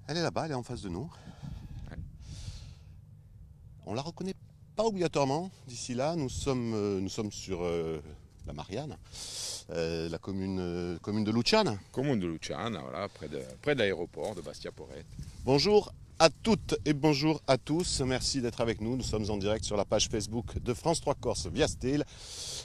Elle est là-bas, elle est en face de nous. Ouais. On la reconnaît pas obligatoirement d'ici là. Nous sommes sur la Marianne, la commune de Luciana. Commune de Luciana, voilà, près de l'aéroport de Bastia-Porrette. Bonjour à toutes et bonjour à tous. Merci d'être avec nous. Nous sommes en direct sur la page Facebook de France 3 Corse via Style.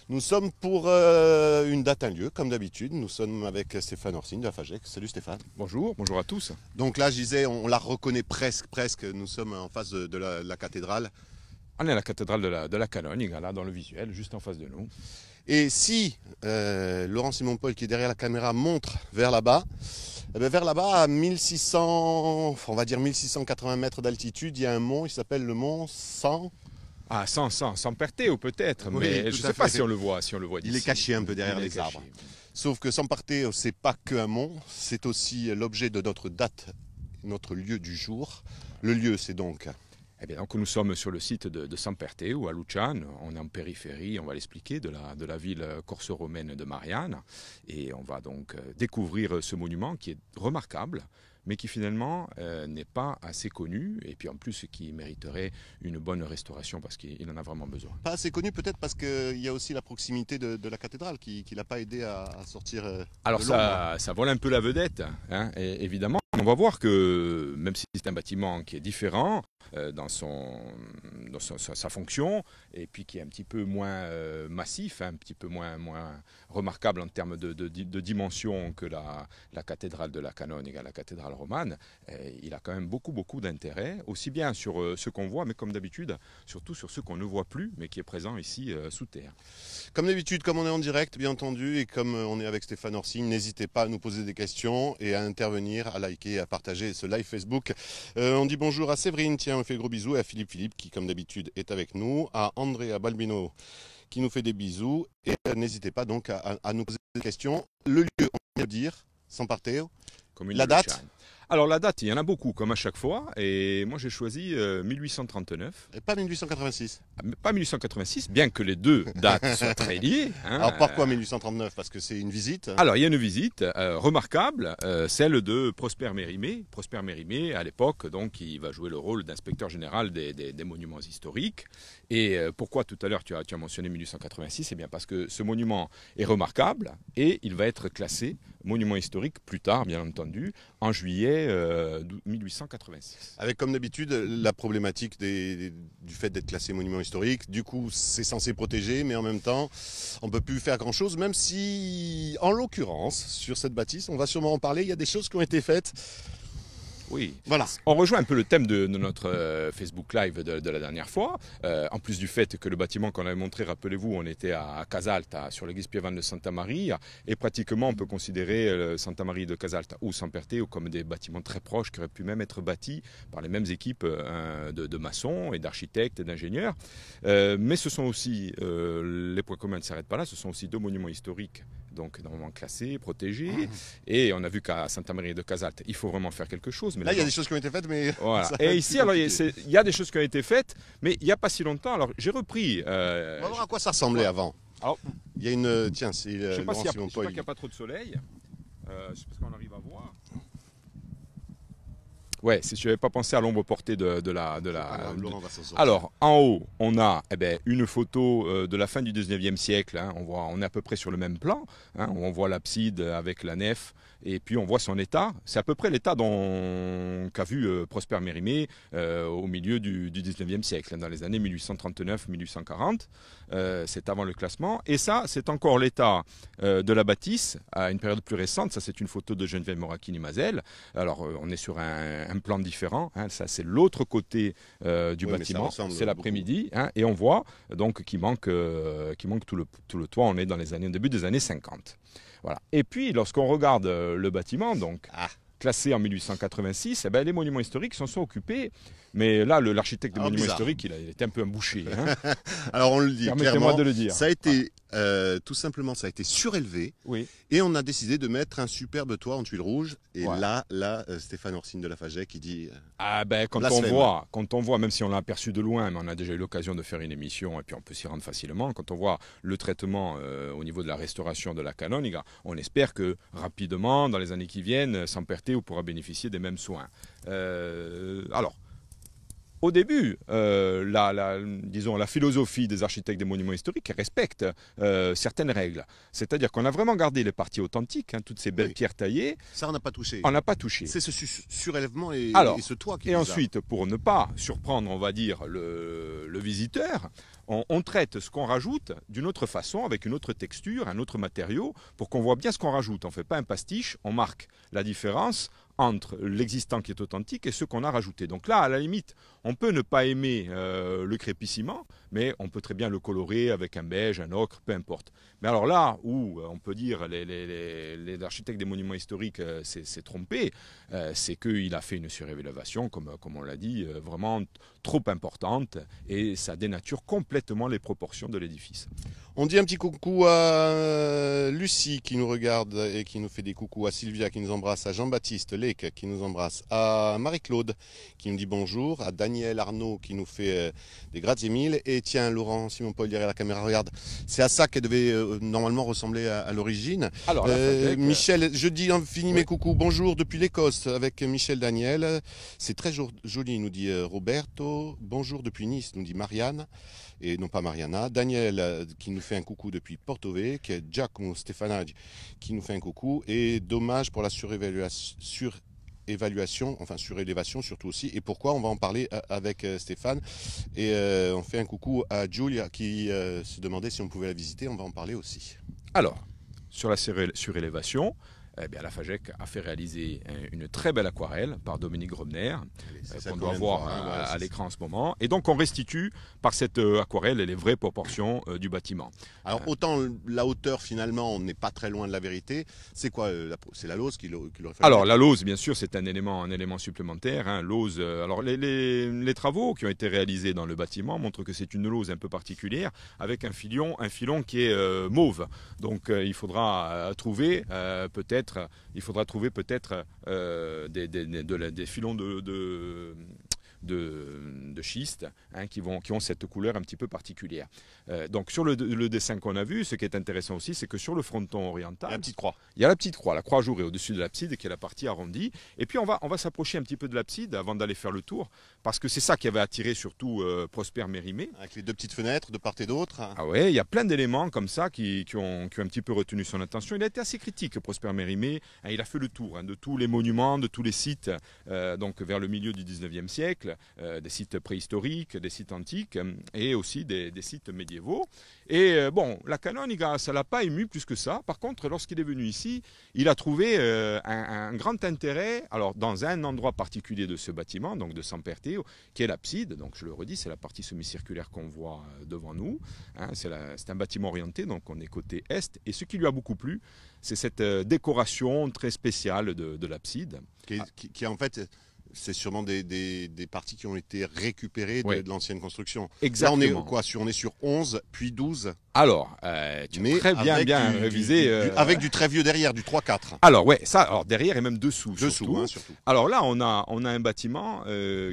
Nous sommes pour une date, un lieu, comme d'habitude. Nous sommes avec Stéphane Orsini de la FAGEC. Salut Stéphane. Bonjour à tous. Donc là, je disais, on la reconnaît presque. Nous sommes en face de la cathédrale. On est à la cathédrale de la Canogne, là, dans le visuel, juste en face de nous. Et si Laurent Simon-Paul, qui est derrière la caméra, montre vers là-bas, vers là-bas, à 1600, on va dire 1680 mètres d'altitude, il y a un mont, il s'appelle le mont San. Ah, sans Perteo peut-être, Oui, mais tout je ne à sais pas fait. si on le voit Il d'ici. est caché un peu derrière Il est les caché. arbres. Sauf que San Parteo, c'est pas qu'un mont, c'est aussi l'objet de notre date, notre lieu du jour. Le lieu, c'est donc... Eh bien, donc nous sommes sur le site de San Perteo, à Luciane. On est en périphérie, on va l'expliquer, de la ville corso-romaine de Marianne. Et on va donc découvrir ce monument qui est remarquable, mais qui finalement n'est pas assez connu, et puis en plus qui mériterait une bonne restauration parce qu'il en a vraiment besoin. Pas assez connu peut-être parce qu'il y a aussi la proximité de la cathédrale qui l'a pas aidé à sortir Alors de l'ombre. ça vole un peu la vedette, hein, évidemment. On va voir que même si c'est un bâtiment qui est différent dans sa fonction, et puis qui est un petit peu moins massif, hein, un petit peu moins remarquable en termes de dimension que la cathédrale de la Canogne, la cathédrale romane, il a quand même beaucoup d'intérêt, aussi bien sur ce qu'on voit, mais comme d'habitude, surtout sur ce qu'on ne voit plus, mais qui est présent ici sous terre. Comme d'habitude, comme on est en direct, bien entendu, et comme on est avec Stéphane Orsini, n'hésitez pas à nous poser des questions et à intervenir, à liker, à partager ce live Facebook. On dit bonjour à Séverine, tiens, on fait gros bisous, et à Philippe qui, comme d'habitude, est avec nous, à André, à Balbino, qui nous fait des bisous, et n'hésitez pas donc à nous poser des questions. Le lieu, on vient de dire, San Parteo. Comme La date ? Alors la date, il y en a beaucoup, comme à chaque fois, et moi j'ai choisi 1839. Et pas 1886. Pas 1886, bien que les deux dates soient très liées. Hein. Alors pourquoi 1839 ? Parce que c'est une visite. Alors il y a une visite remarquable, celle de Prosper Mérimée. Prosper Mérimée, à l'époque, donc, il va jouer le rôle d'inspecteur général des monuments historiques. Et pourquoi tout à l'heure tu as mentionné 1886 ? C'est bien parce que ce monument est remarquable et il va être classé monument historique plus tard, bien entendu, en juillet 1886. Avec comme d'habitude la problématique du fait d'être classé monument historique. Du coup, c'est censé protéger, mais en même temps, on ne peut plus faire grand-chose, même si, en l'occurrence, sur cette bâtisse, on va sûrement en parler, il y a des choses qui ont été faites. Oui, Voilà. On rejoint un peu le thème de notre Facebook Live de la dernière fois. En plus du fait que le bâtiment qu'on avait montré, rappelez-vous, on était à Casalta, sur l'église Pievane de Santa Maria, et pratiquement on peut considérer Santa Maria de Casalta ou San Perteo comme des bâtiments très proches qui auraient pu même être bâtis par les mêmes équipes de maçons et d'architectes et d'ingénieurs. Mais ce sont aussi, les points communs ne s'arrêtent pas là, ce sont aussi deux monuments historiques, donc normalement classés, protégés, et on a vu qu'à Santa Maria de Casalta, il faut vraiment faire quelque chose. Mais Là, il y a des choses qui ont été faites, mais... voilà. Et ici, alors, il y a des choses qui ont été faites, mais il n'y a pas si longtemps. Alors, j'ai repris. On va voir à quoi ça ressemblait avant. Alors, Il y a une... Tiens, c'est je ne sais pas Laurent s'il Simon-Paul. n'y a pas trop de soleil. C'est parce qu'on arrive à voir. Ouais, si je n'avais pas pensé à l'ombre portée de la. Laurent va s'en sortir. Alors, en haut, on a une photo de la fin du 19e siècle. Hein. On est à peu près sur le même plan. Hein, où on voit l'abside avec la nef. Et puis on voit son état. C'est à peu près l'état qu'a vu Prosper Mérimée au milieu du 19e siècle, hein, dans les années 1839-1840. C'est avant le classement. Et ça, c'est encore l'état de la bâtisse à une période plus récente. Ça, c'est une photo de Geneviève Moracchini-Mazel. Alors, on est sur un plan différent. Hein. Ça, c'est l'autre côté du bâtiment. C'est l'après-midi. Hein, et on voit donc qu'il manque tout le toit. On est au début des années 50. Voilà. Et puis, lorsqu'on regarde le bâtiment, donc classé en 1886, les monuments historiques s'en sont occupés. Mais là, l'architecte des monuments historiques, il était un peu un boucher. Hein. Alors on le dit Permettez-moi clairement, de le dire. ça a été Tout simplement, ça a été surélevé Oui. et on a décidé de mettre un superbe toit en tuiles rouges. Et Voilà. là, Stéphane Orsine de la Fagey qui dit Ah ben, quand on voit, même si on l'a aperçu de loin, mais on a déjà eu l'occasion de faire une émission et puis on peut s'y rendre facilement, quand on voit le traitement au niveau de la restauration de la Canonica, on espère que rapidement, dans les années qui viennent, Samperteo pourra bénéficier des mêmes soins. Alors, au début, disons, la philosophie des architectes des monuments historiques respecte certaines règles. C'est-à-dire qu'on a vraiment gardé les parties authentiques, hein, toutes ces belles pierres taillées. ça, on n'a pas touché. On n'a pas touché. C'est ce surélèvement et ce toit qui est Et bizarre. ensuite, pour ne pas surprendre, on va dire, le visiteur, on traite ce qu'on rajoute d'une autre façon, avec une autre texture, un autre matériau, pour qu'on voit bien ce qu'on rajoute. On ne fait pas un pastiche, on marque la différence entre l'existant qui est authentique et ce qu'on a rajouté. Donc là, à la limite, on peut ne pas aimer le crépissiment, mais on peut très bien le colorer avec un beige, un ocre, peu importe. Mais alors là où on peut dire les architectes des monuments historiques s'est trompé, c'est qu'il a fait une surélévation, comme on l'a dit, vraiment trop importante, et ça dénature complètement les proportions de l'édifice. On dit un petit coucou à Lucie qui nous regarde et qui nous fait des coucous, à Sylvia qui nous embrasse, à Jean-Baptiste Lec qui nous embrasse, à Marie-Claude qui nous dit bonjour, à Daniel Arnaud qui nous fait des gratte mille, et tiens, Laurent Simon-Paul derrière la caméra, regarde, c'est à ça qu'elle devait normalement ressembler à l'origine. Alors, Michel, je dis fini mes coucous, bonjour depuis l'Écosse avec Michel Daniel, c'est très joli, nous dit Roberto, bonjour depuis Nice, nous dit Marianne, et non pas Mariana, Daniel qui nous fait un coucou depuis Porto Vecchio, Giacomo Stefanaggi qui nous fait un coucou, et dommage pour la surélévation surtout aussi, et pourquoi, on va en parler avec Stéphane, et on fait un coucou à Giulia qui se demandait si on pouvait la visiter, on va en parler aussi. Alors, sur la surélévation, eh bien, la FAGEC a fait réaliser une très belle aquarelle par Dominique Grobner, qu'on doit voir à l'écran en ce moment. Et donc, on restitue par cette aquarelle les vraies proportions du bâtiment. Alors, autant la hauteur, finalement, on n'est pas très loin de la vérité. C'est quoi c'est la lose qui l'aurait fait? Alors, la lose, bien sûr, c'est un élément supplémentaire. Hein. Lose, alors, les travaux qui ont été réalisés dans le bâtiment montrent que c'est une lose un peu particulière, avec un filon qui est mauve. Donc, il faudra trouver peut-être des filons de schiste, hein, qui ont cette couleur un petit peu particulière. Donc sur le dessin qu'on a vu, ce qui est intéressant aussi, c'est que sur le fronton oriental, il y a la petite croix. Il y a la petite croix, la croix ajourée au-dessus de l'abside, qui est la partie arrondie. Et puis on va s'approcher un petit peu de l'abside avant d'aller faire le tour, parce que c'est ça qui avait attiré surtout Prosper Mérimée. Avec les deux petites fenêtres de part et d'autre. Ah ouais, il y a plein d'éléments comme ça qui ont un petit peu retenu son attention. Il a été assez critique, Prosper Mérimée. Il a fait le tour de tous les monuments, de tous les sites, donc vers le milieu du 19e siècle, des sites préhistoriques, des sites antiques, et aussi des sites médiévaux. Et bon, la Canonica, ça ne l'a pas ému plus que ça. Par contre, lorsqu'il est venu ici, il a trouvé un grand intérêt, alors dans un endroit particulier de ce bâtiment, donc de Samperteo, qui est l'abside. Donc je le redis, c'est la partie semi-circulaire qu'on voit devant nous. Hein, c'est un bâtiment orienté, donc on est côté est. Et ce qui lui a beaucoup plu, c'est cette décoration très spéciale de l'abside. Qui en fait... C'est sûrement des parties qui ont été récupérées de l'ancienne construction. Exactement. Là, on est sur 11, puis 12. Alors, tu as très bien révisé. Avec du très vieux derrière, du 3-4. Alors, ouais, ça, alors derrière et même dessous. Surtout. Alors là, on a un bâtiment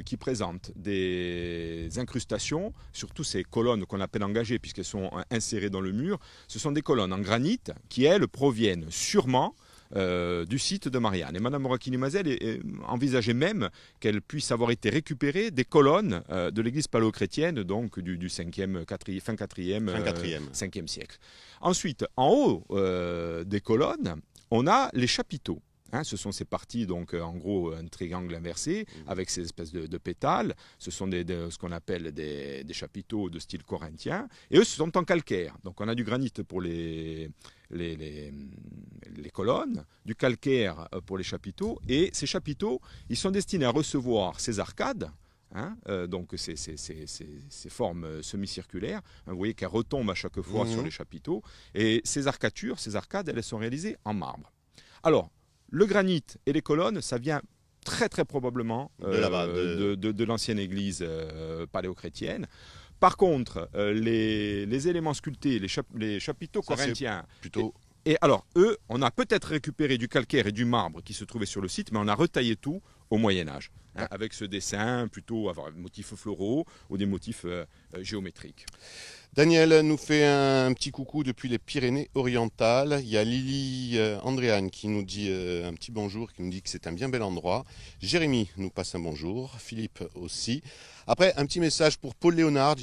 qui présente des incrustations sur toutes ces colonnes qu'on appelle engagées, puisqu'elles sont insérées dans le mur. Ce sont des colonnes en granit qui, elles, proviennent sûrement du site de Marianne. Et Mme Moracchini-Mazel envisageait même qu'elle puisse avoir été récupérée des colonnes de l'église paléochrétienne, donc du 5e, 5e siècle. Ensuite, en haut des colonnes, on a les chapiteaux. Hein, ce sont ces parties, donc en gros un triangle inversé avec ces espèces de pétales. Ce sont ce qu'on appelle des chapiteaux de style corinthien. Et eux, ce sont en calcaire. Donc on a du granit pour les colonnes, du calcaire pour les chapiteaux. Et ces chapiteaux, ils sont destinés à recevoir ces arcades. Hein, donc ces formes semi-circulaires, hein, vous voyez qu'elles retombent à chaque fois sur les chapiteaux. Et ces arcades, elles sont réalisées en marbre. Alors, le granit et les colonnes, ça vient très très probablement de l'ancienne église paléochrétienne. Par contre, les éléments sculptés, les chapiteaux corinthiens, plutôt... Et alors, eux, on a peut-être récupéré du calcaire et du marbre qui se trouvaient sur le site, mais on a retaillé tout au Moyen-Âge, hein, avec ce dessin plutôt avoir des motifs floraux ou des motifs géométriques. Daniel nous fait un petit coucou depuis les Pyrénées-Orientales. Il y a Lily Andréane qui nous dit un petit bonjour, qui nous dit que c'est un bien bel endroit. Jérémy nous passe un bonjour, Philippe aussi. Après, un petit message pour Paul Léonard.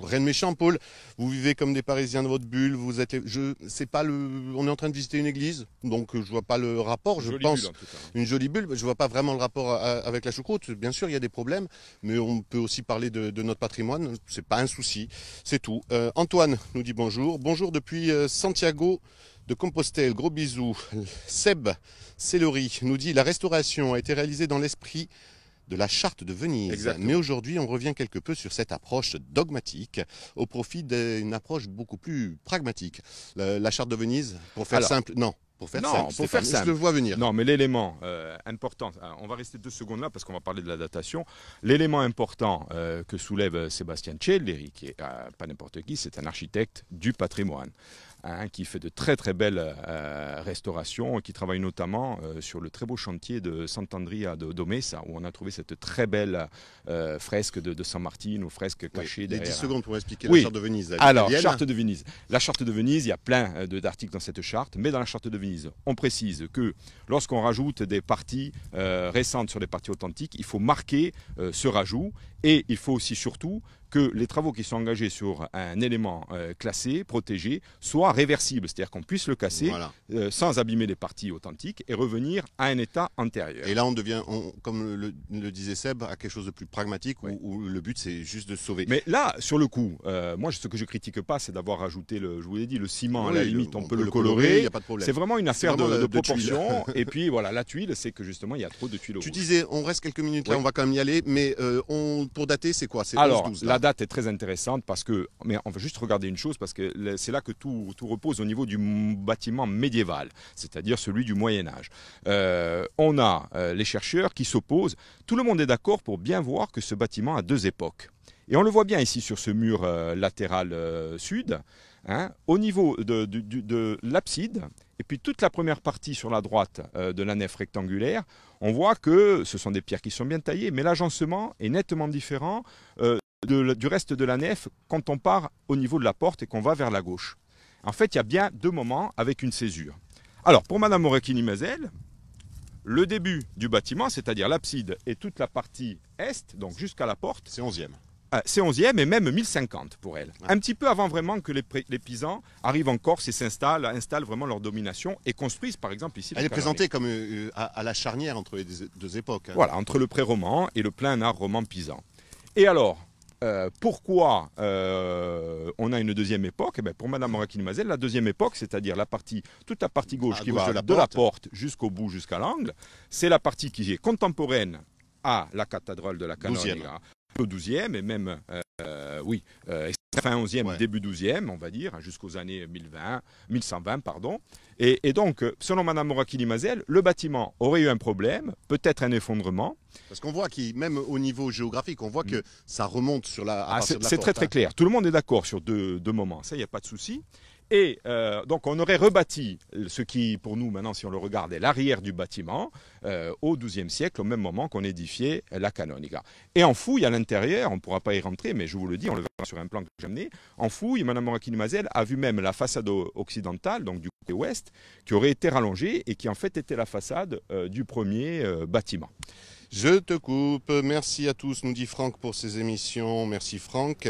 Rien de méchant, Paul. Vous vivez comme des Parisiens dans votre bulle. On est en train de visiter une église, donc je vois pas le rapport. Je pense bulle, en tout cas. Une jolie bulle. Je vois pas vraiment le rapport avec la choucroute. Bien sûr, il y a des problèmes, mais on peut aussi parler de notre patrimoine. C'est pas un souci. C'est tout. Antoine nous dit bonjour. Bonjour depuis Santiago de Compostelle. Gros bisous. Seb Céleri nous dit la restauration a été réalisée dans l'esprit de la charte de Venise. Exactement. Mais aujourd'hui, on revient quelque peu sur cette approche dogmatique au profit d'une approche beaucoup plus pragmatique. La charte de Venise, pour faire simple, non. Pour faire simple, je le vois venir. Non, mais l'élément important, on va rester 2 secondes là parce qu'on va parler de la datation. L'élément important que soulève Sébastien Celleri, qui est pas n'importe qui, c'est un architecte du patrimoine. Hein, qui fait de très très belles restaurations et qui travaille notamment sur le très beau chantier de Sant'Andrea d'Omessa où on a trouvé cette très belle fresque de San Martino, fresque cachée derrière. 10 secondes pour expliquer la charte de Venise. Alors, charte de Venise. La charte de Venise, il y a plein d'articles dans cette charte, mais dans la charte de Venise, on précise que lorsqu'on rajoute des parties récentes sur les parties authentiques, il faut marquer ce rajout et il faut aussi surtout que les travaux qui sont engagés sur un élément classé, protégé, soient réversibles, c'est-à-dire qu'on puisse le casser sans abîmer les parties authentiques et revenir à un état antérieur. Et là, on devient, comme le disait Seb, à quelque chose de plus pragmatique où le but, c'est juste de sauver. Mais là, sur le coup, moi, ce que je critique pas, c'est d'avoir rajouté, je vous l'ai dit, le ciment, à la limite, on peut le colorer. C'est vraiment une affaire de proportion. Et puis, voilà, la tuile, c'est que justement, il y a trop de tuiles rouges. Tu disais, on reste quelques minutes là, on va quand même y aller, mais pour dater, c'est quoi? C'est 11-12 la date est très intéressante parce que, mais on va juste regarder une chose parce que c'est là que tout repose au niveau du bâtiment médiéval, c'est-à-dire celui du Moyen-Âge. On a les chercheurs qui s'opposent. Tout le monde est d'accord pour bien voir que ce bâtiment a 2 époques. Et on le voit bien ici sur ce mur latéral sud, hein, au niveau de l'abside, et puis toute la première partie sur la droite de la nef rectangulaire, on voit que ce sont des pierres qui sont bien taillées, mais l'agencement est nettement différent du reste de la nef quand on part au niveau de la porte et qu'on va vers la gauche. En fait, il y a bien 2 moments avec une césure. Alors, pour Madame Moracchini-Mazel, le début du bâtiment, c'est-à-dire l'abside et toute la partie est, donc jusqu'à la porte, c'est 11e. C'est 11e et même 1050 pour elle. Un petit peu avant vraiment que les Pisans arrivent en Corse et installent vraiment leur domination et construisent par exemple ici. Elle est présentée comme à la charnière entre les 2 époques. Hein. Voilà, entre le pré-roman et le plein art roman pisan. Et alors, pourquoi on a une 2e époque? Pour Madame Moracchini-Mazel, la 2e époque, c'est-à-dire toute la partie gauche qui va de la porte jusqu'au bout, jusqu'à l'angle, c'est la partie qui est contemporaine à la cathédrale de la Canonica. Au 12e et même, fin 11e, début 12e, on va dire, jusqu'aux années 1120, pardon. Et donc, selon Madame Moracchini-Mazel, le bâtiment aurait eu un problème, peut-être un effondrement. Parce qu'on voit même au niveau géographique, on voit que ça remonte sur la. C'est très très clair. Tout le monde est d'accord sur deux moments. Ça, il n'y a pas de souci. Et donc on aurait rebâti ce qui, pour nous maintenant, si on le regarde, est l'arrière du bâtiment au XIIe siècle, au même moment qu'on édifiait la Canonica. Et en fouille à l'intérieur, on ne pourra pas y rentrer, mais je vous le dis, on le verra sur un plan que j'ai amené. En fouille, Mme Moracchini-Mazel a vu même la façade occidentale, donc du côté ouest, qui aurait été rallongée et qui en fait était la façade du premier bâtiment. Je te coupe. Merci à tous, nous dit Franck pour ces émissions. Merci Franck.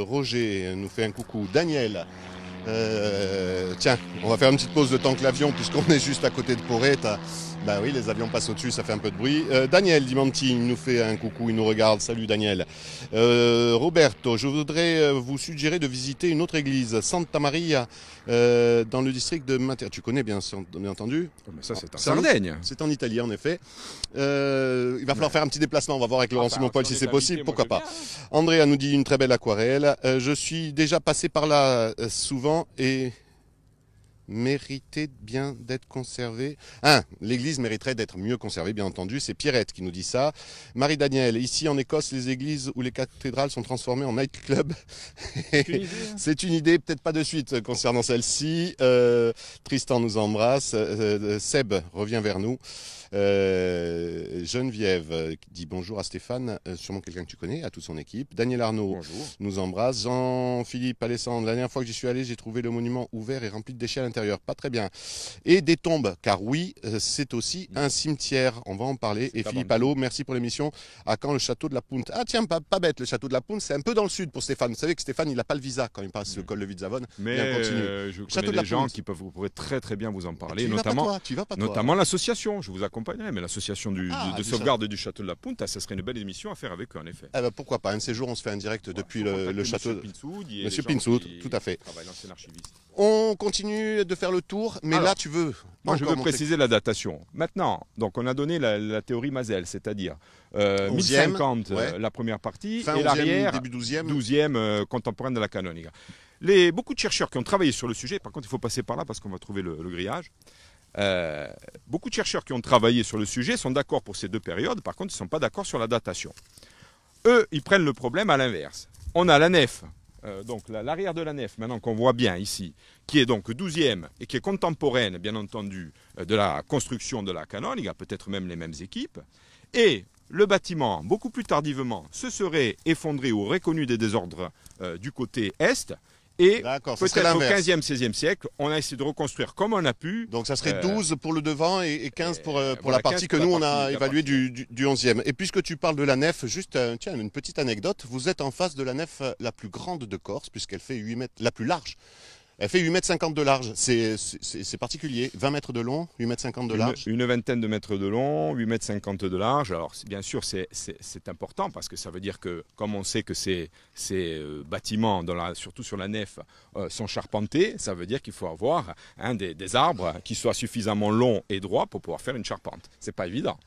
Roger nous fait un coucou. Daniel. Tiens, on va faire une petite pause de temps que l'avion, puisqu'on est juste à côté de Porretta. Bah oui, les avions passent au-dessus, ça fait un peu de bruit. Daniel Dimanti nous fait un coucou, il nous regarde. Salut Daniel. Roberto, je voudrais vous suggérer de visiter une autre église, Santa Maria, dans le district de Matera. Tu connais bien entendu. Mais ça, c'est en Sardaigne. C'est en Italie, en effet. Il va falloir faire un petit déplacement. On va voir avec Laurent Simon-Paul si c'est possible. Pourquoi pas. Andrea nous dit une très belle aquarelle. Je suis déjà passé par là souvent et... mériterait bien d'être conservée. Ah, l'église mériterait d'être mieux conservée, bien entendu. C'est Pierrette qui nous dit ça. Marie-Danielle, ici en Écosse, les églises ou les cathédrales sont transformées en nightclub. C'est une idée, peut-être pas de suite concernant celle-ci. Tristan nous embrasse. Seb revient vers nous. Geneviève qui dit bonjour à Stéphane, sûrement quelqu'un que tu connais, à toute son équipe. Daniel Arnaud Bonjour. nous embrasse. Jean-Philippe Alessandre, la dernière fois que j'y suis allé, j'ai trouvé le monument ouvert et rempli de déchets à l'intérieur. Pas très bien. Et des tombes, car oui, c'est aussi un cimetière. On va en parler. Et Philippe Allot, merci pour l'émission. À quand le château de la Punte? Ah tiens, pas bête, le château de la Punte, c'est un peu dans le sud pour Stéphane. Vous savez que Stéphane, il n'a pas le visa quand il passe le col de Vitzavon. Mais je connais des gens qui pourraient très très bien vous en parler, notamment l'association. Je vous accompagnerai, mais l'association de sauvegarde du château de la Punta, ça serait une belle émission à faire avec eux en effet. Eh ben, pourquoi pas, un de ces jours on se fait un direct depuis le château. Monsieur Pinsoud, tout à fait. On continue de faire le tour, mais alors, là tu veux... Moi je veux préciser la datation. Maintenant, donc on a donné la théorie Mazel, c'est-à-dire 1050 la première partie, fin et l'arrière, début 12e contemporaine de la canonica. Beaucoup de chercheurs qui ont travaillé sur le sujet, par contre il faut passer par là parce qu'on va trouver le grillage. Beaucoup de chercheurs qui ont travaillé sur le sujet sont d'accord pour ces deux périodes, par contre ils ne sont pas d'accord sur la datation. Eux, ils prennent le problème à l'inverse. On a la nef, donc l'arrière de la nef, maintenant qu'on voit bien ici, qui est donc 12e et qui est contemporaine, bien entendu, de la construction de la canone, il y a peut-être même les mêmes équipes, et le bâtiment, beaucoup plus tardivement, se serait effondré ou aurait connu des désordres du côté est. Et peut-être au 15e, 16e siècle, on a essayé de reconstruire comme on a pu. Donc ça serait 12 pour le devant et 15 pour la partie que nous on a évaluée du 11e. Et puisque tu parles de la nef, juste tiens, une petite anecdote. Vous êtes en face de la nef la plus grande de Corse, puisqu'elle fait 8 mètres, la plus large. Elle fait 8,50 m de large, c'est particulier. 20 mètres de long, 8,50 m de large. Une vingtaine de mètres de long, 8,50 m de large. Alors bien sûr, c'est important parce que ça veut dire que, comme on sait que ces bâtiments, surtout sur la nef, sont charpentés, ça veut dire qu'il faut avoir des arbres qui soient suffisamment longs et droits pour pouvoir faire une charpente. C'est pas évident.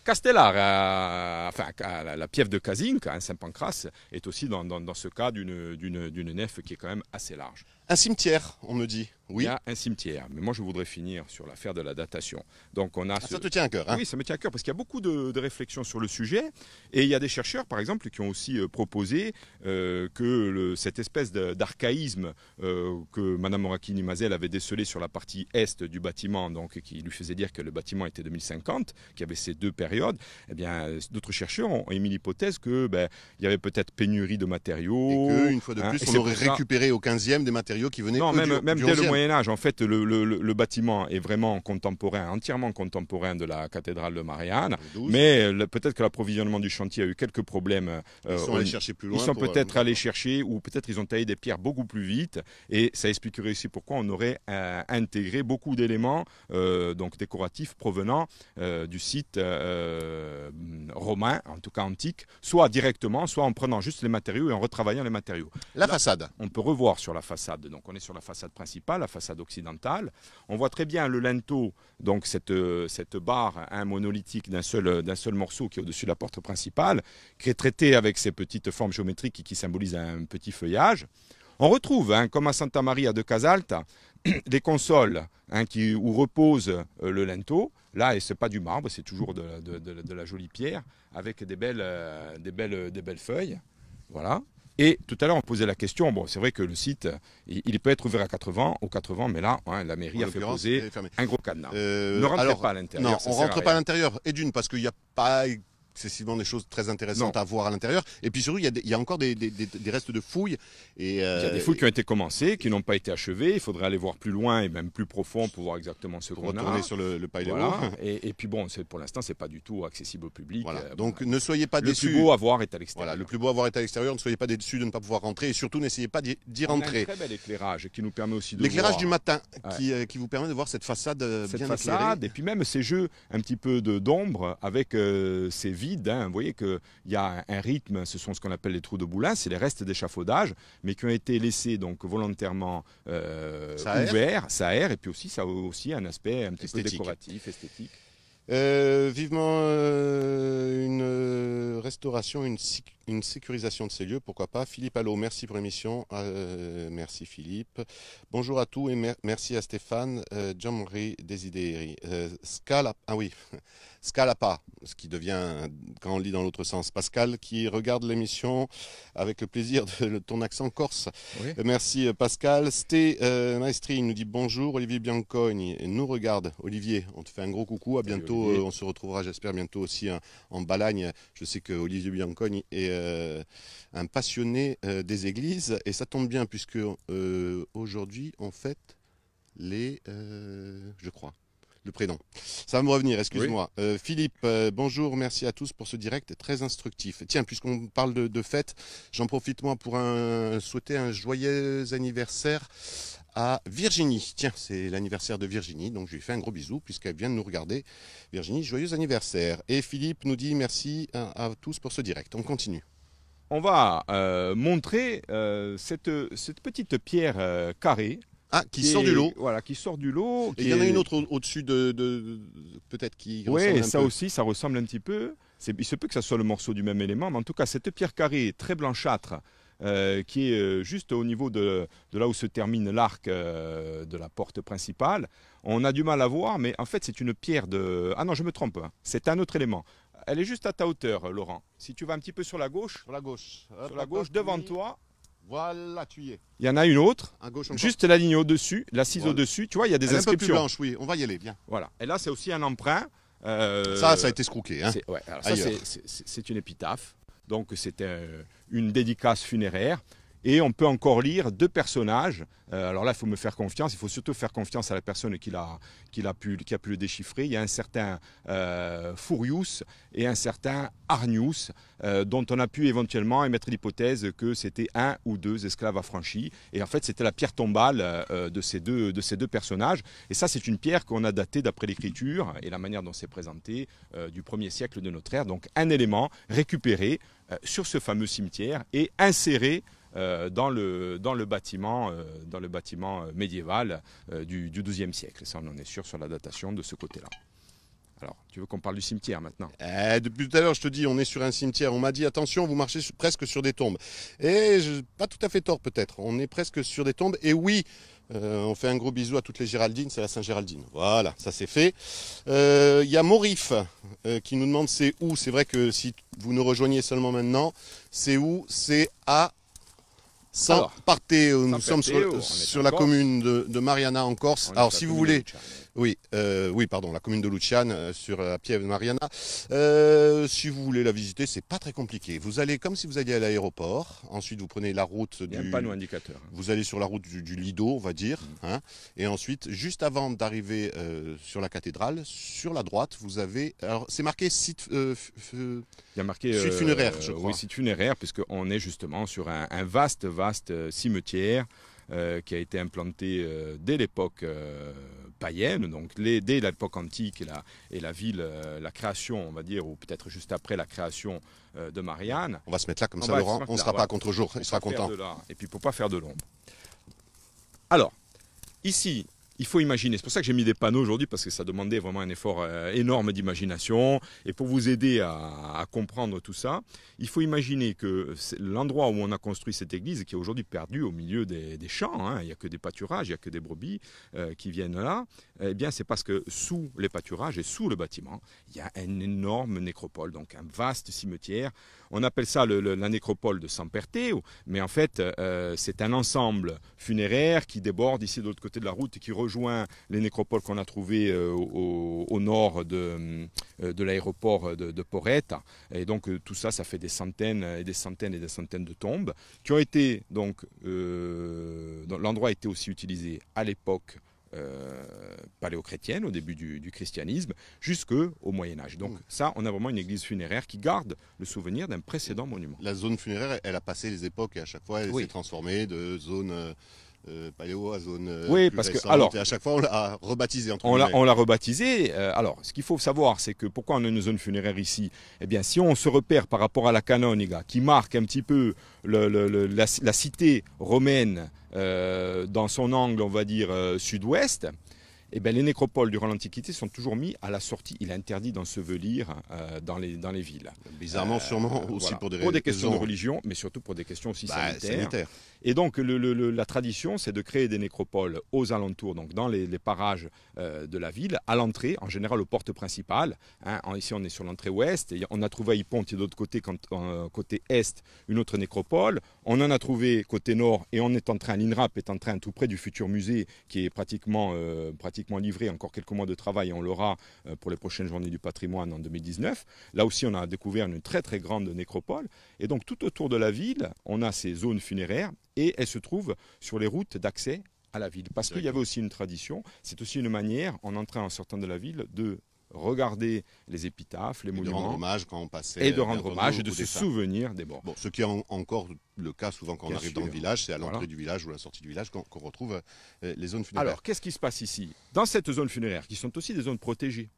Castellar, la piève de Casinque, Saint-Pancras, est aussi dans ce cas d'une nef qui est quand même assez large. Un cimetière, on me dit. Oui. Il y a un cimetière, mais moi je voudrais finir sur l'affaire de la datation. Donc on a ça te tient à cœur, hein? Oui, ça me tient à cœur parce qu'il y a beaucoup de réflexions sur le sujet et il y a des chercheurs, par exemple, qui ont aussi proposé que cette espèce d'archaïsme que Mme Moracchini-Mazel avait décelé sur la partie est du bâtiment, donc qui lui faisait dire que le bâtiment était 2050, qu'il y avait ces deux périodes. Eh bien, d'autres chercheurs ont émis l'hypothèse que il y avait peut-être pénurie de matériaux. Et qu'une fois de plus, on aurait récupéré au 15e des matériaux qui venaient même dès le Moyen-Âge, en fait, le bâtiment est vraiment contemporain, entièrement contemporain de la cathédrale de Marianne. Mais peut-être que l'approvisionnement du chantier a eu quelques problèmes. Ils sont allés chercher plus loin. Ils sont peut-être allés chercher, ou peut-être ils ont taillé des pierres beaucoup plus vite. Et ça expliquerait aussi pourquoi on aurait intégré beaucoup d'éléments donc décoratifs provenant du site romain, en tout cas antique, soit directement, soit en prenant juste les matériaux et en retravaillant les matériaux. La façade. On peut revoir sur la façade. Donc on est sur la façade principale, la façade occidentale. On voit très bien le linteau, donc cette barre monolithique d'un seul morceau qui est au-dessus de la porte principale, qui est traité avec ces petites formes géométriques qui symbolisent un petit feuillage. On retrouve, comme à Santa Maria de Casalta, des consoles où repose le linteau. Là, et ce n'est pas du marbre, c'est toujours de la jolie pierre, avec des belles feuilles. Voilà. Et tout à l'heure, on posait la question, bon, c'est vrai que le site, il peut être ouvert à 80, mais là, la mairie a fait poser un gros cadenas. Ne rentrez pas à l'intérieur. Non, on ne rentre pas à l'intérieur. Et d'une, parce qu'il n'y a pas excessivement des choses très intéressantes à voir à l'intérieur. Et puis surtout, il y a encore des restes de fouilles. Et il y a des fouilles qui ont été commencées, qui n'ont pas été achevées. Il faudrait aller voir plus loin et même plus profond pour voir exactement ce qu'on a. Retourner sur le Paileo. Voilà. Et puis bon, pour l'instant, c'est pas du tout accessible au public. Voilà. Donc ne soyez pas déçus. Le plus beau à voir est à l'extérieur. Voilà, le plus beau à voir est à l'extérieur. Ne soyez pas déçus de ne pas pouvoir rentrer. Et surtout, n'essayez pas d'y rentrer. On a un très bel éclérage qui nous permet aussi de l'éclairage du matin, qui vous permet de voir cette façade bien éclairée. Et puis même ces jeux un petit peu d'ombre avec ces vides. Vous voyez que il y a un rythme, ce sont ce qu'on appelle les trous de Boulin, c'est les restes d'échafaudage, mais qui ont été laissés donc volontairement ouverts, ça aère, et puis aussi ça a aussi un aspect un petit peu décoratif, esthétique. Vivement une restauration, une sécurisation de ces lieux, pourquoi pas. Philippe Allo, merci pour l'émission. Merci Philippe. Bonjour à tous et merci à Stéphane. Jean-Marie Desideri. Scalapa, ce qui devient, quand on lit dans l'autre sens, Pascal, qui regarde l'émission avec le plaisir de ton accent corse. Oui. Merci Pascal. Sté Maestri nous dit bonjour. Olivier Biancogni nous regarde. Olivier, on te fait un gros coucou. À bientôt. On se retrouvera, j'espère, bientôt aussi en Balagne. Je sais que Olivier Biancogni est un passionné des églises. Et ça tombe bien, puisque aujourd'hui, on fête je crois. Le prénom. Ça va me revenir, excuse-moi. Oui. Philippe, bonjour, merci à tous pour ce direct très instructif. Tiens, puisqu'on parle de fête, j'en profite moi pour souhaiter un joyeux anniversaire à Virginie. Tiens, c'est l'anniversaire de Virginie, donc je lui fais un gros bisou puisqu'elle vient de nous regarder. Virginie, joyeux anniversaire. Et Philippe nous dit merci à tous pour ce direct. On continue. On va montrer cette petite pierre carrée. Ah, qui sort du lot. Voilà, qui sort du lot. Et il y en a une autre au-dessus peut-être qui ressemble un peu. Oui, ça aussi, ça ressemble un petit peu. Il se peut que ça soit le morceau du même élément, mais en tout cas, cette pierre carrée très blanchâtre, qui est juste au niveau de là où se termine l'arc de la porte principale, on a du mal à voir, mais en fait, c'est une pierre de... Ah non, je me trompe, hein. C'est un autre élément. Elle est juste à ta hauteur, Laurent. Si tu vas un petit peu sur la gauche, devant toi... Voilà, tu y es. Il y en a une autre, juste la ligne au-dessus, l'assise voilà. Au-dessus. Tu vois, il y a des inscriptions. Un peu plus blanche, oui. On va y aller, bien. Voilà. Et là, c'est aussi un emprunt. Ça a été scrooqué. Hein. C'est une épitaphe. Donc, c'est une dédicace funéraire. Et on peut encore lire deux personnages. Alors là, il faut me faire confiance. Il faut surtout faire confiance à la personne qui a pu le déchiffrer. Il y a un certain Furius et un certain Arnius, dont on a pu éventuellement émettre l'hypothèse que c'était un ou deux esclaves affranchis. Et en fait, c'était la pierre tombale de ces deux personnages. Et ça, c'est une pierre qu'on a datée d'après l'écriture et la manière dont c'est présenté du 1er siècle de notre ère. Donc, un élément récupéré sur ce fameux cimetière et inséré dans le bâtiment médiéval du XIIe siècle. Ça, on en est sûr sur la datation de ce côté-là. Alors, tu veux qu'on parle du cimetière maintenant? Depuis tout à l'heure, je te dis, on est sur un cimetière. On m'a dit, attention, vous marchez presque sur des tombes. Et pas tout à fait tort peut-être. On est presque sur des tombes. Et oui, on fait un gros bisou à toutes les Géraldines. C'est la Saint-Géraldine. Voilà, ça c'est fait. Il y a Morif qui nous demande c'est où. C'est vrai que si vous nous rejoignez seulement maintenant, c'est où? C'est à Saint-Parthéo. Nous sommes sur la commune de Mariana en Corse. Alors si vous voulez... Oui, pardon, la commune de Luciane, sur la Pieve de Mariana. Si vous voulez la visiter, c'est pas très compliqué. Vous allez comme si vous alliez à l'aéroport. Ensuite, vous prenez la route Il y a un panneau indicateur. Vous allez sur la route du Lido, on va dire. Hein, et ensuite, juste avant d'arriver sur la cathédrale, sur la droite, vous avez... Alors, c'est marqué site... il y a marqué site funéraire, je crois. Oui, site funéraire, puisqu'on est justement sur un vaste cimetière qui a été implanté dès l'époque païenne, donc dès l'époque antique et la ville, la création, on va dire, ou peut-être juste après la création de Marianne. On va se mettre là comme ça, Laurent, on ne sera pas à contre-jour, il sera content. Et puis pour ne pas faire de l'ombre. Alors, ici, il faut imaginer, c'est pour ça que j'ai mis des panneaux aujourd'hui, parce que ça demandait vraiment un effort énorme d'imagination. Et pour vous aider à comprendre tout ça, il faut imaginer que l'endroit où on a construit cette église, qui est aujourd'hui perdue au milieu des champs, hein, il n'y a que des pâturages, il n'y a que des brebis qui viennent là, eh bien c'est parce que sous les pâturages et sous le bâtiment, il y a une énorme nécropole, donc un vaste cimetière. On appelle ça la nécropole de Samperteo, mais en fait c'est un ensemble funéraire qui déborde ici de l'autre côté de la route et qui rejoint les nécropoles qu'on a trouvées au nord de l'aéroport de Porretta. Et donc tout ça, ça fait des centaines et des centaines et des centaines de tombes qui ont été, donc l'endroit a été aussi utilisé à l'époque paléochrétienne, au début du christianisme, jusqu'au Moyen-Âge. Donc ça, on a vraiment une église funéraire qui garde le souvenir d'un précédent monument. La zone funéraire, elle a passé les époques et à chaque fois, elle s'est transformée de zone... paléo à zone oui, parce que alors, et à chaque fois on l'a rebaptisé. On l'a rebaptisé. Alors, ce qu'il faut savoir, c'est que pourquoi on a une zone funéraire ici? Eh bien, si on se repère par rapport à la Canonica, qui marque un petit peu la cité romaine dans son angle, on va dire sud-ouest, Eh ben, les nécropoles durant l'Antiquité sont toujours mis à la sortie. Il est interdit d'ensevelir dans les villes. Bizarrement, sûrement aussi voilà. Pour des questions de religion, mais surtout pour des questions aussi sanitaires. Et donc la tradition, c'est de créer des nécropoles aux alentours, donc dans les parages de la ville, à l'entrée, en général aux portes principales. Hein. Ici, on est sur l'entrée ouest. Et on a trouvé à Ypont, et de l'autre côté, côté est, une autre nécropole. On en a trouvé côté nord, et l'INRAP est en train, tout près du futur musée, qui est pratiquement livré, encore quelques mois de travail, et on l'aura pour les prochaines journées du patrimoine en 2019. Là aussi, on a découvert une très très grande nécropole. Et donc, tout autour de la ville, on a ces zones funéraires, et elles se trouvent sur les routes d'accès à la ville. Parce qu'il y avait aussi une tradition, c'est aussi une manière, en entrant en sortant de la ville, de regarder les épitaphes, les monuments. De rendre hommage quand on passait. Et de rendre hommage et de se souvenir des morts. Bon, ce qui est encore le cas souvent quand on arrive dans le village, c'est à l'entrée du village ou à la sortie du village qu'on retrouve les zones funéraires. Alors, qu'est-ce qui se passe ici? Dans cette zone funéraire, qui sont aussi des zones protégées,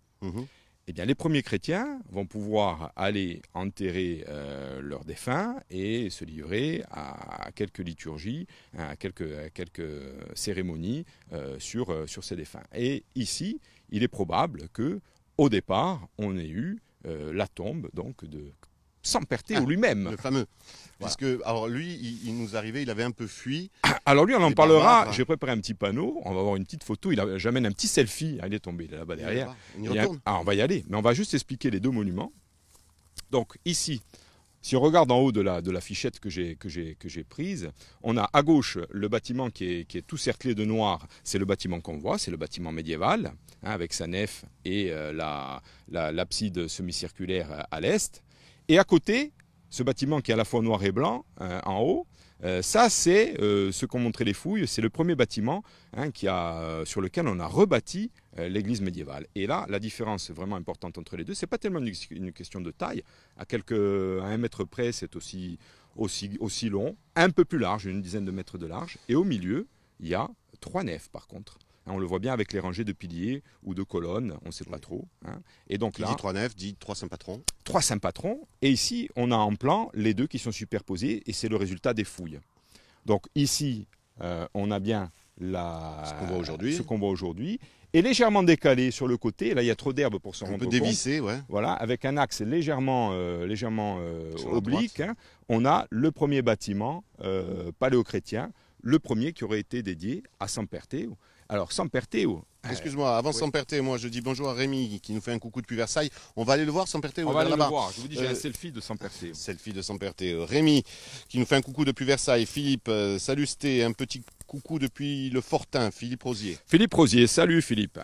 eh bien, les premiers chrétiens vont pouvoir aller enterrer leurs défunts et se livrer à quelques liturgies, à quelques cérémonies sur ces défunts. Et ici, il est probable que, au départ, on ait eu la tombe donc de Samperteo lui-même. Le fameux. Voilà. Puisque, alors lui, il nous arrivait, il avait un peu fui. Alors lui, on en parlera. J'ai préparé un petit panneau. On va avoir une petite photo. J'amène un petit selfie. Il est tombé, il est là-bas derrière. On y retourne. On va y aller. Mais on va juste expliquer les deux monuments. Donc ici, si on regarde en haut de la fichette que j'ai prise, on a à gauche le bâtiment qui est tout cerclé de noir. C'est le bâtiment qu'on voit, c'est le bâtiment médiéval, hein, avec sa nef et l'abside semi-circulaire à l'est. Et à côté, ce bâtiment qui est à la fois noir et blanc, en haut, ça c'est ce qu'ont montré les fouilles, c'est le premier bâtiment sur lequel on a rebâti l'église médiévale. Et là, la différence vraiment importante entre les deux, c'est pas tellement une question de taille, à 1 mètre près c'est aussi long, un peu plus large, une dizaine de mètres de large, et au milieu, il y a 3 nefs par contre. On le voit bien avec les rangées de piliers ou de colonnes, on ne sait pas trop. Hein. Et donc qui là, dit 3 nefs, dit 3 saints patrons. 3 saints patrons. Et ici, on a en plan les deux qui sont superposés et c'est le résultat des fouilles. Donc ici, on a bien ce qu'on voit aujourd'hui. Et légèrement décalé sur le côté, là il y a trop d'herbe pour s'en rendre compte. Un peu dévissé, ouais. Voilà, avec un axe légèrement oblique, hein, on a le premier bâtiment paléochrétien, le premier qui aurait été dédié à Samperteo. Alors, Samperteo. Excuse-moi, avant Samperteo, moi je dis bonjour à Rémi qui nous fait un coucou depuis Versailles. On va aller le voir, Samperteo. On va aller le voir. Je vous dis, j'ai un selfie de Samperteo. Selfie de Samperteo. Rémi qui nous fait un coucou depuis Versailles. Philippe, salut Sté, un petit coucou depuis le Fortin. Philippe Rosier. Philippe Rosier, salut Philippe.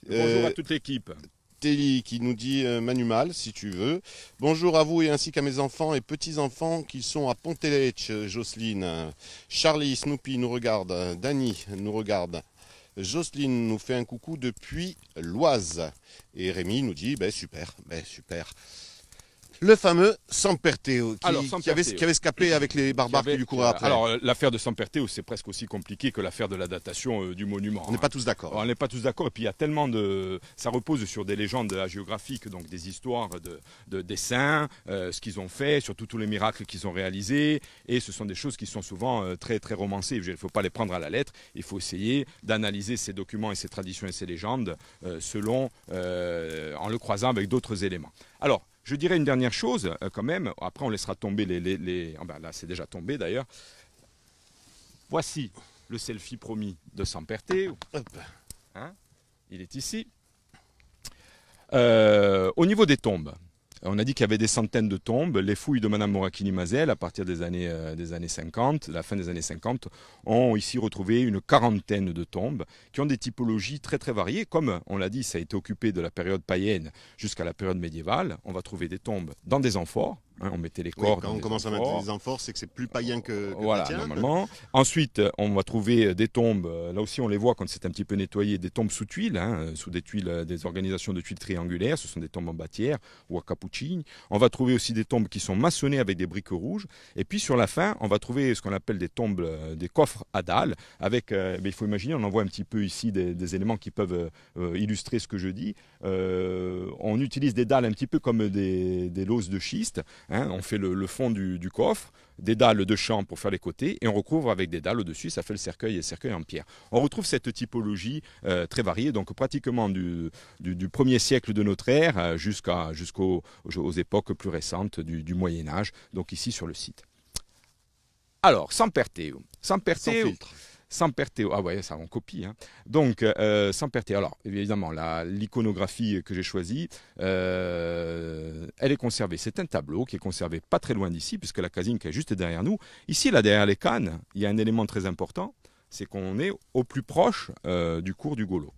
Bonjour à toute l'équipe. Telly qui nous dit Manumal, si tu veux. Bonjour à vous et ainsi qu'à mes enfants et petits-enfants qui sont à Ponteletch, Jocelyne. Charlie, Snoopy nous regarde. Dany nous regarde. Jocelyne nous fait un coucou depuis l'Oise. Et Rémi nous dit, super. Le fameux Samperteo qui avait escapé avec les barbares qui lui couraient après. Alors l'affaire de Samperteo, c'est presque aussi compliqué que l'affaire de la datation du monument. On n'est pas tous d'accord. On n'est pas tous d'accord et puis il y a tellement de... Ça repose sur des légendes hagiographiques, donc des histoires des saints, ce qu'ils ont fait, surtout tous les miracles qu'ils ont réalisés. Et ce sont des choses qui sont souvent très très romancées. Il ne faut pas les prendre à la lettre. Il faut essayer d'analyser ces documents et ces traditions et ces légendes en le croisant avec d'autres éléments. Alors, je dirais une dernière chose quand même, après on laissera tomber là c'est déjà tombé d'ailleurs. Voici le selfie promis de Samperteo. Hein, il est ici. Au niveau des tombes, on a dit qu'il y avait des centaines de tombes. Les fouilles de Madame Moracchini-Mazel, à partir des années 50, la fin des années 50, ont ici retrouvé une quarantaine de tombes qui ont des typologies très très variées. Comme on l'a dit, ça a été occupé de la période païenne jusqu'à la période médiévale. On va trouver des tombes dans des amphores. Hein, on mettait les corps quand on commence à mettre des amphores, c'est que c'est plus païen que voilà, chrétien. Normalement. Ensuite, on va trouver des tombes, là aussi on les voit quand c'est un petit peu nettoyé, des tombes sous tuiles, hein, sous des tuiles, des organisations de tuiles triangulaires, ce sont des tombes en bâtière ou à cappuccine. On va trouver aussi des tombes qui sont maçonnées avec des briques rouges. Et puis sur la fin, on va trouver ce qu'on appelle des tombes, des coffres à dalles, avec, il faut imaginer, on en voit un petit peu ici des éléments qui peuvent illustrer ce que je dis. On utilise des dalles un petit peu comme des loses de schiste, hein, on fait le fond du coffre, des dalles de champ pour faire les côtés, et on recouvre avec des dalles au-dessus, ça fait le cercueil et le cercueil en pierre. On retrouve cette typologie très variée, donc pratiquement du 1er siècle de notre ère jusqu'aux époques plus récentes du Moyen-Âge, donc ici sur le site. Alors, Samperteo. Sans filtre. Samperteo, ah ouais, ça on copie. Hein. Donc, Samperteo, alors évidemment, l'iconographie que j'ai choisie, elle est conservée. C'est un tableau qui est conservé pas très loin d'ici, puisque la Kazinka est juste derrière nous. Ici, là, derrière les cannes, il y a un élément très important, c'est qu'on est au plus proche du cours du Golo.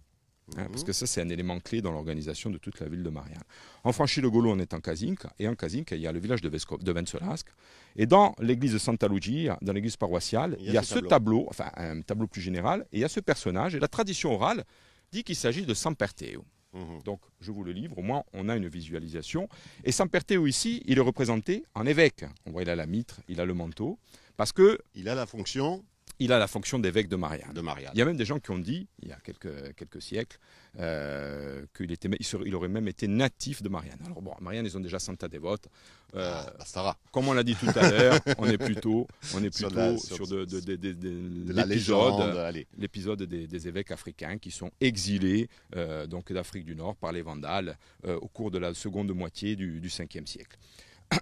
Hein, parce que ça, c'est un élément clé dans l'organisation de toute la ville de Marianne. On franchit le Golo, on est en Kazinka, et en Kazinka, il y a le village de Vensolasque. Et dans l'église de Santa Lucia, dans l'église paroissiale, il y a ce tableau, enfin un tableau plus général, et il y a ce personnage, et la tradition orale dit qu'il s'agit de Samperteo. Donc, je vous le livre, au moins on a une visualisation. Et Samperteo ici, il est représenté en évêque. On voit, il a la mitre, il a le manteau, parce que... Il a la fonction... Il a la fonction d'évêque de Marianne. Il y a même des gens qui ont dit, il y a quelques siècles, qu'il aurait même été natif de Marianne. Alors bon, Marianne, ils ont déjà Santa Dévote. Comme on l'a dit tout à l'heure, on est plutôt sur l'épisode des évêques africains qui sont exilés donc d'Afrique du Nord par les Vandales au cours de la seconde moitié du 5e siècle.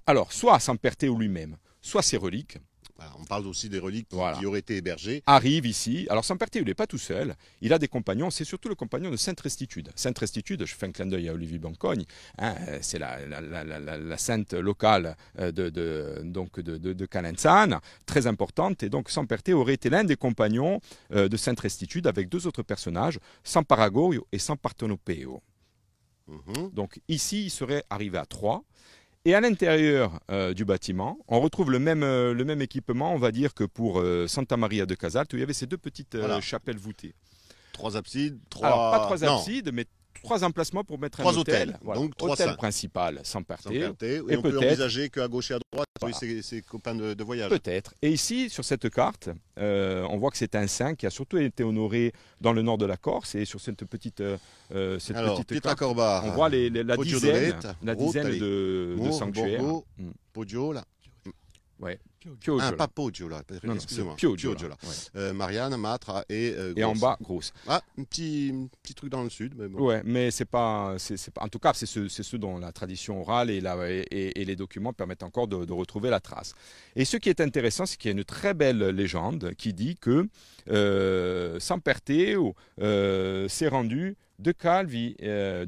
Alors, soit Samperteo lui-même, soit ses reliques. Voilà, on parle aussi des reliques qui auraient été hébergées. Arrive ici. Alors Samperteo, il n'est pas tout seul. Il a des compagnons. C'est surtout le compagnon de Sainte Restitude. Sainte Restitude, je fais un clin d'œil à Olivier Bancogne. Hein, c'est la sainte locale de Calenzane, très importante. Et donc Samperteo aurait été l'un des compagnons de Sainte Restitude avec deux autres personnages, Samparagorio et Sampartonopeo. Donc ici, il serait arrivé à 3. Et à l'intérieur du bâtiment, on retrouve le même équipement, on va dire, que pour Santa Maria de Casalte, où il y avait ces deux petites chapelles voûtées. 3 absides, 3... Alors, pas 3 absides, mais 3 emplacements pour mettre un hôtel. Voilà. Donc 3 hôtel principal, Samperteo. Et on peut envisager qu'à gauche et à droite, ses copains de voyage. Peut-être. Et ici, sur cette carte, on voit que c'est un saint qui a surtout été honoré dans le nord de la Corse. Et sur cette petite carte, Corba, on voit la dizaine de sanctuaires. Poggio, là. Ouais. Pas Poggio, là. Excusez-moi. Pioggia, là. Marianne, Matra et en bas, Grosse. Ah, un petit truc dans le sud. Mais bon. Ouais, mais c'est pas. En tout cas, c'est ce dont la tradition orale et les documents permettent encore de retrouver la trace. Et ce qui est intéressant, c'est qu'il y a une très belle légende qui dit que Samperteo s'est rendu de Calvi,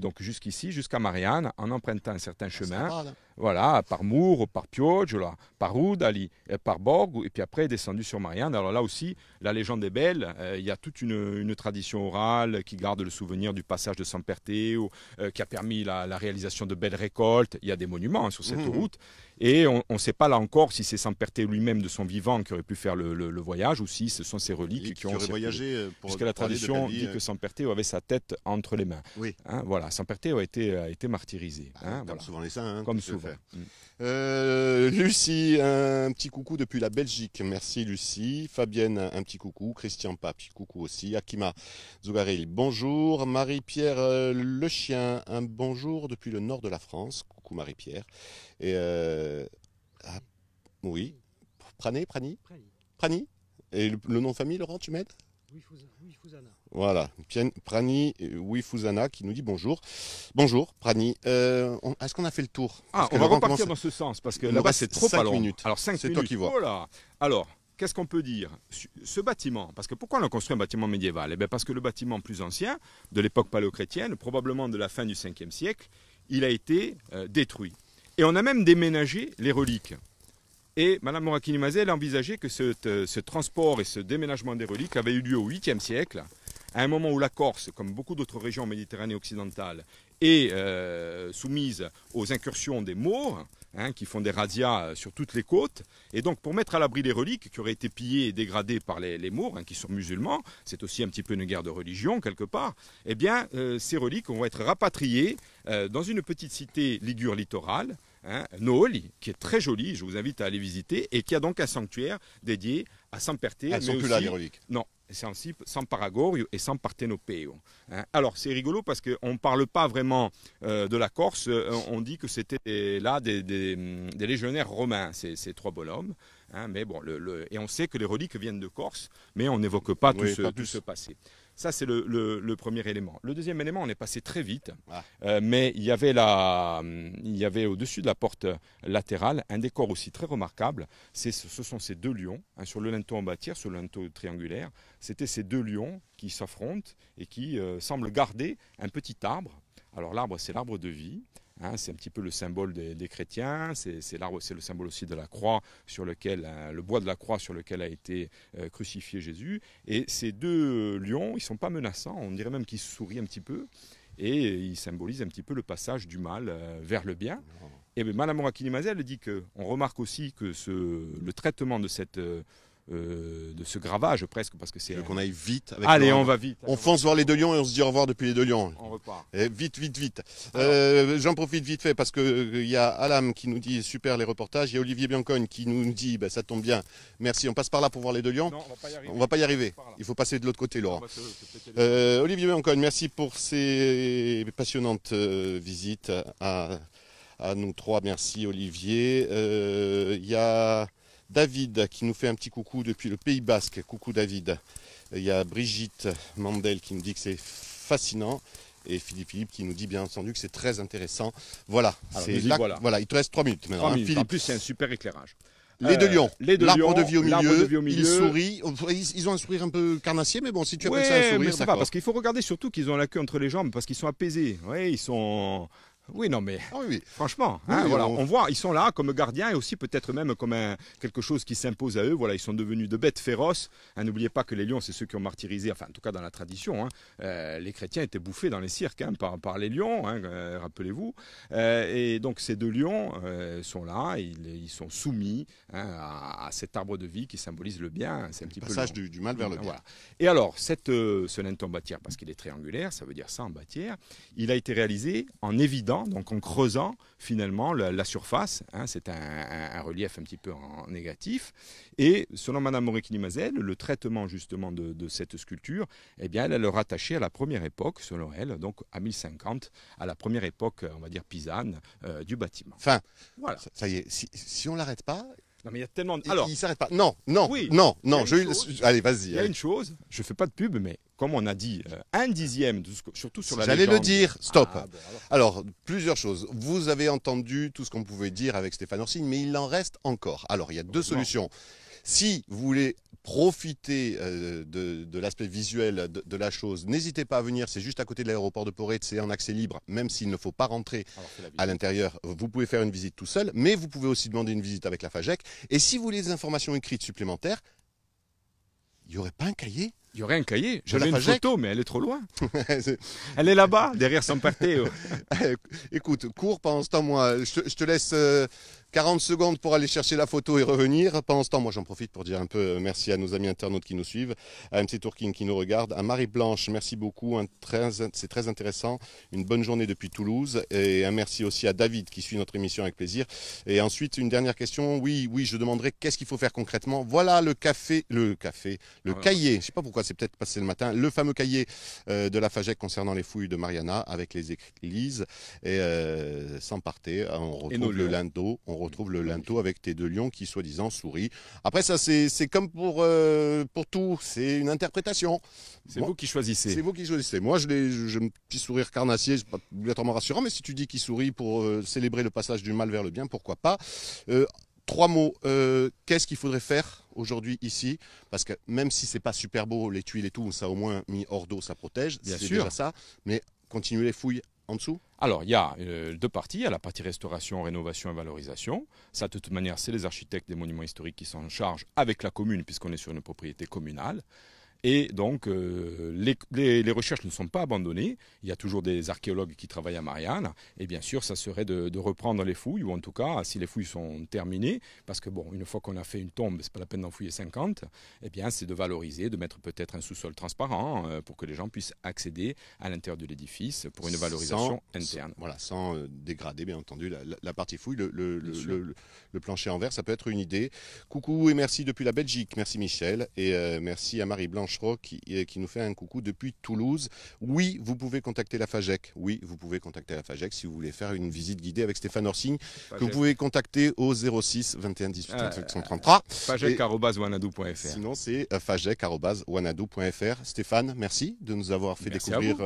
donc jusqu'ici, jusqu'à Marianne, en empruntant un certain chemin. Voilà, par Mour, par Pioggia, par Udali, par Borgo, et puis après descendu sur Marianne. Alors là aussi, la légende est belle. Il y a toute une tradition orale qui garde le souvenir du passage de Samperteo, qui a permis la réalisation de belles récoltes. Il y a des monuments sur cette route. Et on ne sait pas là encore si c'est Samperteo lui-même de son vivant qui aurait pu faire le voyage ou si ce sont ses reliques qui ont voyagé. Puisque la tradition dit que Samperteo avait sa tête entre les mains. Oui. Hein, voilà, Samperteo a été martyrisé. Hein, comme souvent les saints. Hein, comme souvent. Lucie, un petit coucou depuis la Belgique. Merci Lucie. Fabienne, un petit coucou. Christian Pape, coucou aussi. Akima Zougaril, bonjour. Marie-Pierre Le Chien, un bonjour depuis le nord de la France. Coucou Marie-Pierre. Et oui. Prani. Et le nom de famille, Laurent, tu m'aides? Wifuzana. Voilà, Prani Wifuzana qui nous dit bonjour. Bonjour Prani, est-ce qu'on a fait le tour? On va repartir dans ce sens parce que là-bas c'est trop pas long. Minutes. Alors 5 minutes, c'est toi qui vois. Oh là. Alors, qu'est-ce qu'on peut dire? Ce bâtiment, parce que pourquoi on a construit un bâtiment médiéval? Eh bien parce que le bâtiment plus ancien, de l'époque paléochrétienne, probablement de la fin du 5e siècle, il a été détruit. Et on a même déménagé les reliques. Et Mme Morakini-Mazet a envisagé que ce transport et ce déménagement des reliques avait eu lieu au 8e siècle, à un moment où la Corse, comme beaucoup d'autres régions en Méditerranée occidentale, est soumise aux incursions des Maures, qui font des razzias sur toutes les côtes. Et donc, pour mettre à l'abri les reliques qui auraient été pillées et dégradées par les Maures, qui sont musulmans, c'est aussi un petit peu une guerre de religion, quelque part, eh bien, ces reliques vont être rapatriées dans une petite cité ligure littorale, Nooli, qui est très jolie, je vous invite à aller visiter, et qui a donc un sanctuaire dédié à Samperteo. Elles sont plus là, les reliques? Non. sans Paragorio et sans Partenopeo. Hein. Alors, c'est rigolo parce qu'on ne parle pas vraiment de la Corse. On dit que c'était là des légionnaires romains, ces trois bonhommes. Hein, mais bon, et on sait que les reliques viennent de Corse, mais on n'évoque pas tout ce passé. Ça, c'est le premier élément. Le deuxième élément, on est passé très vite, mais il y avait au-dessus de la porte latérale un décor aussi très remarquable. Ce sont ces deux lions, hein, sur le linteau en bâtir, sur le linteau triangulaire. C'était ces deux lions qui s'affrontent et qui semblent garder un petit arbre. Alors l'arbre, c'est l'arbre de vie. Hein, c'est un petit peu le symbole des chrétiens, c'est le symbole aussi de la croix sur lequel, le bois de la croix sur lequel a été crucifié Jésus. Et ces deux lions, ils ne sont pas menaçants, on dirait même qu'ils sourient un petit peu, et ils symbolisent un petit peu le passage du mal vers le bien. Et Madame Morakini-Mazel dit qu'on remarque aussi que le traitement de ce gravage presque, parce que c'est... qu'on aille vite. Allez, on va vite. On fonce voir les deux lions et on se dit au revoir depuis les deux lions. On repart. Et vite. J'en profite vite fait parce qu'il y a Alam qui nous dit super les reportages. Il y a Olivier Biancogne qui nous dit ça tombe bien. Merci. On passe par là pour voir les deux lions. Non, on va pas y arriver. On va pas y arriver. Il faut passer de l'autre côté, Laurent. Olivier Biancogne, merci pour ces passionnantes visites à nous trois. Merci Olivier. Il y a David qui nous fait un petit coucou depuis le Pays Basque. Coucou David. Il y a Brigitte Mandel qui nous dit que c'est fascinant. Et Philippe qui nous dit bien entendu que c'est très intéressant. Voilà. Voilà. Il te reste 3 minutes maintenant. 3 minutes. En plus, c'est un super éclairage. Les deux lions. L'arbre de vie au milieu. Ils sourient. Ils ont un sourire un peu carnassier, mais bon, si tu appelles ça un sourire, ça va, parce qu'il faut regarder surtout qu'ils ont la queue entre les jambes, parce qu'ils sont apaisés. Oui, ils sont... Oui, non, mais franchement, on voit, ils sont là comme gardiens et aussi peut-être même comme quelque chose qui s'impose à eux. Voilà, ils sont devenus de bêtes féroces. Hein, n'oubliez pas que les lions, c'est ceux qui ont martyrisé, enfin, en tout cas dans la tradition. Hein, les chrétiens étaient bouffés dans les cirques par les lions, rappelez-vous. Et donc, ces deux lions sont là, ils sont soumis à cet arbre de vie qui symbolise le bien. C'est un petit peu le passage du mal vers le bien. Voilà. Et alors, ce linteau en bâtière, parce qu'il est triangulaire, ça veut dire ça en bâtière, il a été réalisé en évident. Donc en creusant finalement la surface, hein, c'est un relief un petit peu en négatif. Et selon Madame Morakini-Mazel, le traitement justement de cette sculpture, eh bien, elle le rattachait à la première époque, selon elle, donc à 1050, à la première époque, on va dire pisane, du bâtiment. Enfin, voilà. Ça y est, si on l'arrête pas. Non mais il y a tellement. Alors, il s'arrête pas. Non. Allez, vas-y. Il y a une chose. Je fais pas de pub, mais comme on a dit, 1/10, surtout sur la légende. J'allais le dire. Stop. Bon, alors, plusieurs choses. Vous avez entendu tout ce qu'on pouvait dire avec Stéphane Orsini, mais il en reste encore. Alors, il y a deux solutions. Si vous voulez profiter de l'aspect visuel de la chose, n'hésitez pas à venir, c'est juste à côté de l'aéroport de Porret, c'est en accès libre, même s'il ne faut pas rentrer à l'intérieur. Vous pouvez faire une visite tout seul, mais vous pouvez aussi demander une visite avec la FAGEC. Et si vous voulez des informations écrites supplémentaires, il n'y aurait pas un cahier? Il y aurait un cahier. J'avais une photo, mais elle est trop loin. Elle est là-bas, derrière son parterre. Écoute, cours pendant ce temps, moi, je te laisse 40 secondes pour aller chercher la photo et revenir. Pendant ce temps, moi, j'en profite pour dire un peu merci à nos amis internautes qui nous suivent, à MC Tourking qui nous regarde, à Marie-Blanche, merci beaucoup, c'est très intéressant. Une bonne journée depuis Toulouse. Et un merci aussi à David qui suit notre émission avec plaisir. Et ensuite, une dernière question. Oui, je demanderai qu'est-ce qu'il faut faire concrètement. Voilà le cahier. Je sais pas pourquoi, c'est peut-être passé le matin. Le fameux cahier de la FAGEC concernant les fouilles de Mariana avec les églises. Et sans parter, on retrouve le linteau. On retrouve le linteau avec tes deux lions qui, soi-disant, sourient. Après, ça, c'est comme pour tout. C'est une interprétation. C'est vous qui choisissez. C'est vous qui choisissez. Moi, j'ai un petit sourire carnassier. C'est pas obligatoirement rassurant, mais si tu dis qu'il sourit pour célébrer le passage du mal vers le bien, pourquoi pas. 3 mots. Qu'est-ce qu'il faudrait faire aujourd'hui ici? Parce que même si c'est pas super beau, les tuiles et tout, ça au moins mis hors d'eau, ça protège. Bien sûr. C'est déjà ça. Mais continuer les fouilles en dessous? Alors, il y a 2 parties. Il y a la partie restauration, rénovation et valorisation. Ça, de toute manière, c'est les architectes des monuments historiques qui s'en chargent avec la commune, puisqu'on est sur une propriété communale. Et donc, les recherches ne sont pas abandonnées. Il y a toujours des archéologues qui travaillent à Marianne. Et bien sûr, ça serait de reprendre les fouilles, ou en tout cas, si les fouilles sont terminées, parce que bon, une fois qu'on a fait une tombe, c'est pas la peine d'en fouiller 50, eh bien, c'est de valoriser, de mettre peut-être un sous-sol transparent pour que les gens puissent accéder à l'intérieur de l'édifice pour une valorisation interne. Voilà, sans dégrader, bien entendu, la partie fouille. Le plancher en verre, ça peut être une idée. Coucou et merci depuis la Belgique. Merci Michel. Et merci à Marie-Blanche Chanchereau qui nous fait un coucou depuis Toulouse. Oui, vous pouvez contacter la FAGEC. Oui, vous pouvez contacter la FAGEC si vous voulez faire une visite guidée avec Stéphane Orsigne, que vous pouvez contacter au 06 21 18 533. fagec@wanadoo.fr. Sinon, c'est fagec@wanadoo.fr. Stéphane, merci de nous avoir fait découvrir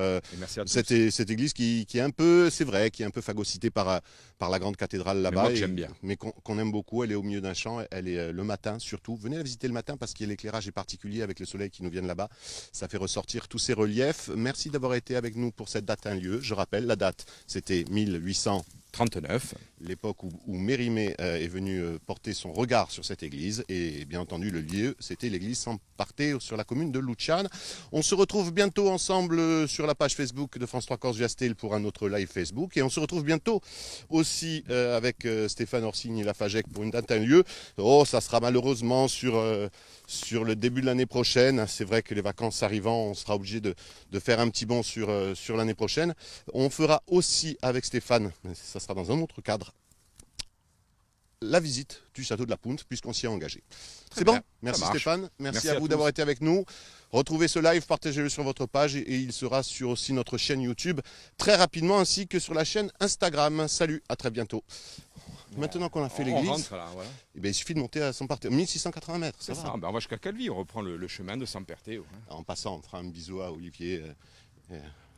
cette église qui est un peu, c'est vrai, qui est un peu phagocytée par la grande cathédrale là-bas. J'aime bien. Mais qu'on aime beaucoup. Elle est au milieu d'un champ. Elle est le matin surtout. Venez la visiter le matin parce que l'éclairage est particulier avec le soleil qui nous vient là-bas. Ça fait ressortir tous ces reliefs. Merci d'avoir été avec nous pour cette date un lieu. Je rappelle, la date, c'était 1839. L'époque où Mérimée est venu porter son regard sur cette église. Et bien entendu, le lieu, c'était l'église Saint-Parté sur la commune de Luciane. On se retrouve bientôt ensemble sur la page Facebook de France 3 Corse Viastel pour un autre live Facebook. Et on se retrouve bientôt aussi avec Stéphane Orsigne et la FAGEC pour une date un lieu. Oh, ça sera malheureusement sur le début de l'année prochaine. C'est vrai que les vacances arrivant, on sera obligé de faire un petit bond sur l'année prochaine. On fera aussi avec Stéphane, mais ça sera dans un autre cadre, la visite du château de la Pounte, puisqu'on s'y est engagé. C'est bon? Merci Stéphane, merci à vous d'avoir été avec nous. Retrouvez ce live, partagez-le sur votre page et il sera sur aussi notre chaîne YouTube très rapidement, ainsi que sur la chaîne Instagram. Salut, à très bientôt. Maintenant qu'on a fait l'église, voilà. Il suffit de monter à Saint-Perté, 1680 mètres. C'est ça, on va jusqu'à Calvi, on reprend le chemin de Saint-Perté. Ouais. En passant, on fera un bisou à Olivier.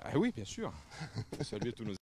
Ah oui, bien sûr. Salut à tous nos